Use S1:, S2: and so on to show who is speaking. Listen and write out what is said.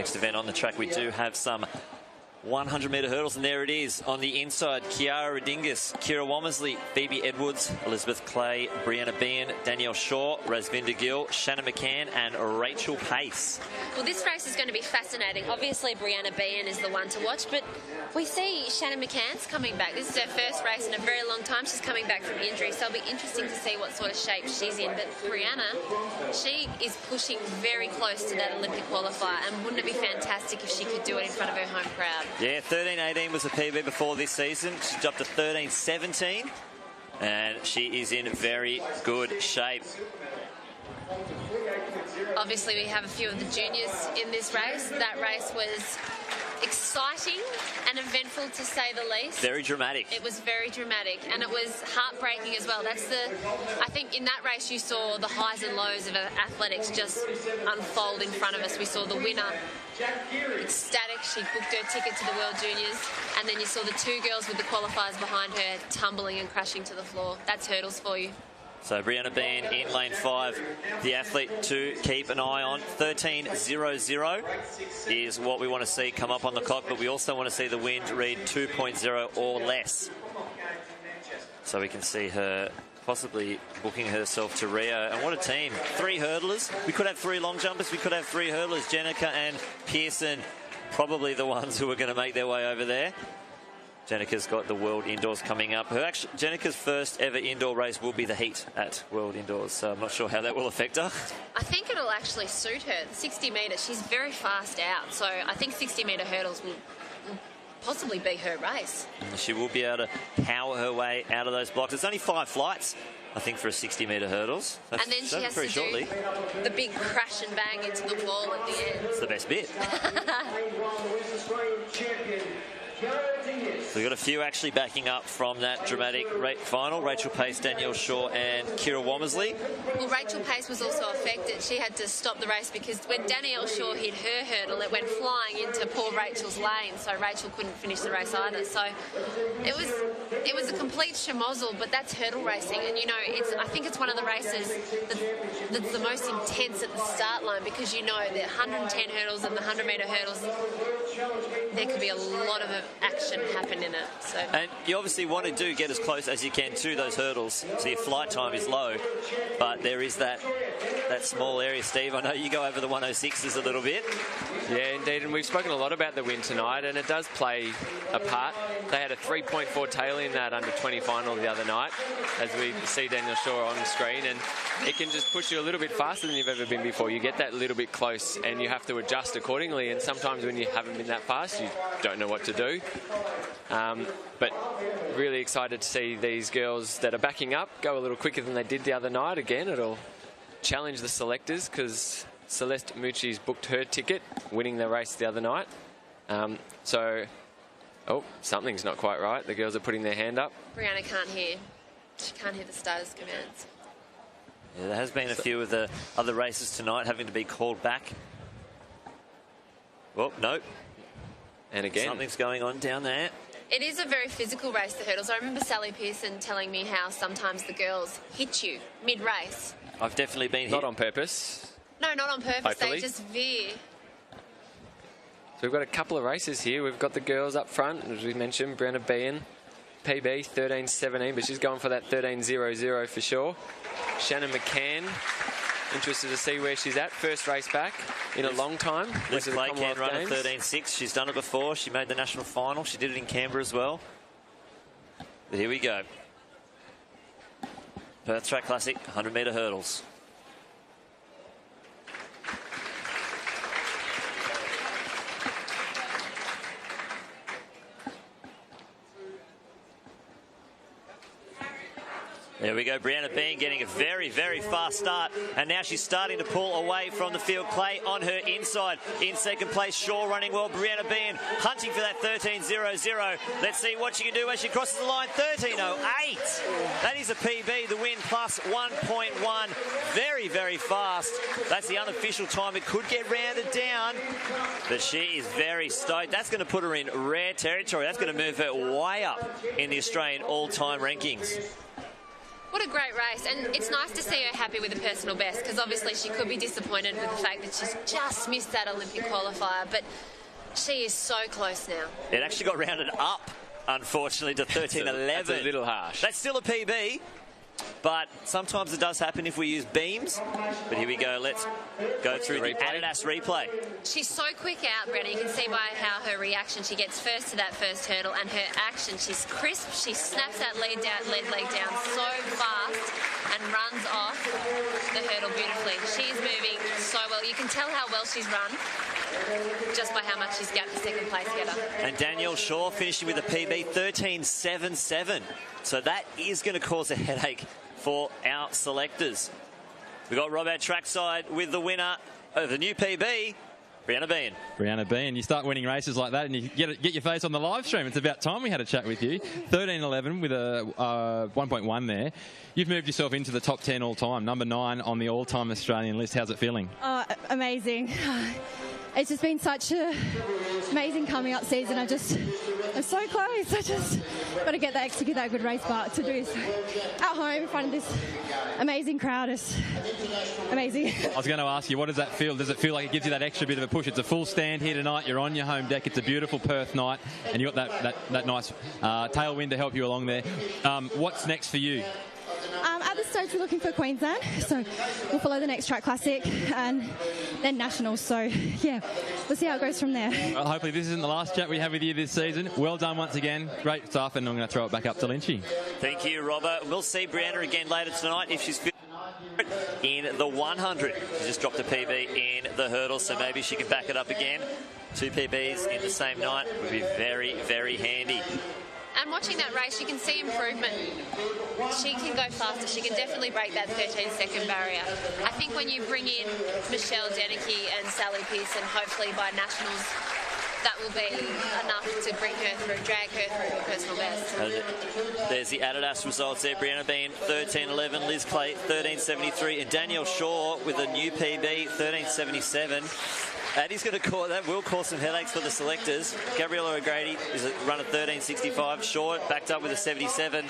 S1: Next event on the track, we do have some 100-metre hurdles, and there it is on the inside. Kiara Redingus, Kira Womersley, Phoebe Edwards, Elizabeth Clay, Brianna Behan, Danielle Shaw, Rasvinda Gill, Shannon McCann and Rachel Pace.
S2: Well, this race is going to be fascinating. Obviously, Brianna Behan is the one to watch, but we see Shannon McCann's coming back. This is her first race in a very long time. She's coming back from injury, so it'll be interesting to see what sort of shape she's in. But Brianna, she is pushing very close to that Olympic qualifier, and wouldn't it be fantastic if she could do it in front of her home crowd?
S1: Yeah, 13.18 was the PB before this season. She jumped to 13.17, and she is in very good shape.
S2: Obviously, we have a few of the juniors in this race. That race was exciting and eventful, to say the least.
S1: Very dramatic.
S2: It was very dramatic, and it was heartbreaking as well. I think in that race you saw the highs and lows of athletics just unfold in front of us. We saw the winner ecstatic. She booked her ticket to the World Juniors, and then you saw the two girls with the qualifiers behind her tumbling and crashing to the floor. That's hurdles for you.
S1: So Brianna Behan in lane 5, the athlete to keep an eye on. 13.00 is what we want to see come up on the clock, but we also want to see the wind read 2.0 or less. So we can see her possibly booking herself to Rio. And what a team. 3 hurdlers. We could have 3 long jumpers. We could have 3 hurdlers. Jenica and Pearson, probably the ones who are going to make their way over there. Jenica's got the World Indoors coming up. Jenica's first ever indoor race will be the heat at World Indoors, so I'm not sure how that will affect her.
S2: I think it'll actually suit her. The 60 metres, she's very fast out, so I think 60-metre hurdles will possibly be her race.
S1: She will be able to power her way out of those blocks. There's only 5 flights, I think, for a 60-metre hurdles.
S2: And then she has to do the big crash and bang into the wall at the end.
S1: It's the best bit. So we've got a few actually backing up from that dramatic final. Rachel Pace, Danielle Shaw and Kira Womersley.
S2: Well, Rachel Pace was also affected. She had to stop the race because when Danielle Shaw hit her hurdle, it went flying into poor Rachel's lane, so Rachel couldn't finish the race either. So it was a complete schmozzle, but that's hurdle racing. And, you know, I think it's one of the races that's the most intense at the start line, because, you know, the 110 hurdles and the 100-metre hurdles, there could be a lot of action happen in it. So.
S1: And you obviously want to get as close as you can to those hurdles, so your flight time is low, but there is that small area. Steve, I know you go over the 106s a little bit.
S3: Yeah, indeed, and we've spoken a lot about the wind tonight, and it does play a part. They had a 3.4 tail in that under-20 final the other night, as we see Danielle Shaw on the screen, and it can just push you a little bit faster than you've ever been before. You get that little bit close, and you have to adjust accordingly, and sometimes when you haven't been that fast, you don't know what to do. But really excited to see these girls that are backing up go a little quicker than they did the other night. Again, it'll challenge the selectors, because Celeste Mucci's booked her ticket, winning the race the other night. Oh, something's not quite right. The girls are putting their hand up.
S2: Brianna can't hear. She can't hear the starters' commands.
S1: Yeah, there has been a few of the other races tonight having to be called back. Well, no.
S3: And again,
S1: something's going on down there.
S2: It is a very physical race, the hurdles. I remember Sally Pearson telling me how sometimes the girls hit you mid-race.
S1: I've definitely been hit.
S3: Not on purpose.
S2: No, not on purpose.
S3: Hopefully.
S2: They just veer.
S3: So we've got a couple of races here. We've got the girls up front, as we mentioned, Brianna Behan, PB 13.17, but she's going for that 13.00 for sure. Shannon McCann, interested to see where she's at. First race back in a long time.
S1: Liz Clay can run at 13.6. She's done it before. She made the national final. She did it in Canberra as well. But here we go. Perth Track Classic, 100-metre hurdles. There we go, Brianna Behan getting a very, very fast start, and now she's starting to pull away from the field. Clay on her inside. In second place, Shaw running well. Brianna Behan hunting for that 13.00. Let's see what she can do as she crosses the line. 13.08. That is a PB, the win plus 1.1. Very, very fast. That's the unofficial time. It could get rounded down, but she is very stoked. That's going to put her in rare territory. That's going to move her way up in the Australian all-time rankings.
S2: What a great race, and it's nice to see her happy with a personal best, because obviously she could be disappointed with the fact that she's just missed that Olympic qualifier, but she is so close now.
S1: It actually got rounded up, unfortunately, to 13.11.
S3: That's a little harsh.
S1: That's still a PB, but sometimes it does happen if we use beams. But here we go. Let's go through the Adidas replay.
S2: She's so quick out, Brenna. You can see by how her reaction, she gets first to that first hurdle, and her action, she's crisp. She snaps that lead leg down so fast and runs off the hurdle beautifully. She's moving so well. You can tell how well she's run just by how much she's gapped the second place getter.
S1: And Danielle Shaw finishing with a PB 13.77. So that is going to cause a headache for our selectors. We've got Rob at trackside with the winner of the new PB, Brianna Bean.
S4: Brianna Bean, you start winning races like that and you get your face on the live stream. It's about time we had a chat with you. 13.11 with a 1.1 there. You've moved yourself into the top 10 all time, number 9 on the all-time Australian list. How's it feeling?
S5: Oh, amazing. It's just been such an amazing coming up season. I'm so close. I just got to execute that good race, but to do so at home in front of this amazing crowd is amazing.
S4: I was going to ask you, what does that feel? Does it feel like it gives you that extra bit of a push? It's a full stand here tonight. You're on your home deck. It's a beautiful Perth night, and you've got that nice tailwind to help you along there. What's next for you?
S5: At this stage, we're looking for Queensland, so we'll follow the next track classic and then nationals. So, yeah, we'll see how it goes from there.
S4: Well, hopefully this isn't the last chat we have with you this season. Well done once again. Great stuff, and I'm going to throw it back up to Lynchy.
S1: Thank you, Robert. We'll see Brianna again later tonight if she's fit in the 100. She just dropped a PB in the hurdle, so maybe she can back it up again. 2 PBs in the same night would be very, very handy.
S2: And watching that race, you can see improvement. She can go faster. She can definitely break that 13-second barrier. I think when you bring in Michelle Deneke and Sally Pearson, hopefully by nationals, that will be enough to bring her through, drag her through her personal best.
S1: There's the Adidas results there. Brianna Bean, 13.11. Liz Clay, 13.73. And Danielle Shaw with a new PB, 13.77. That will cause some headaches for the selectors. Gabriella O'Grady is run at 13.65. Shaw backed up with a 77.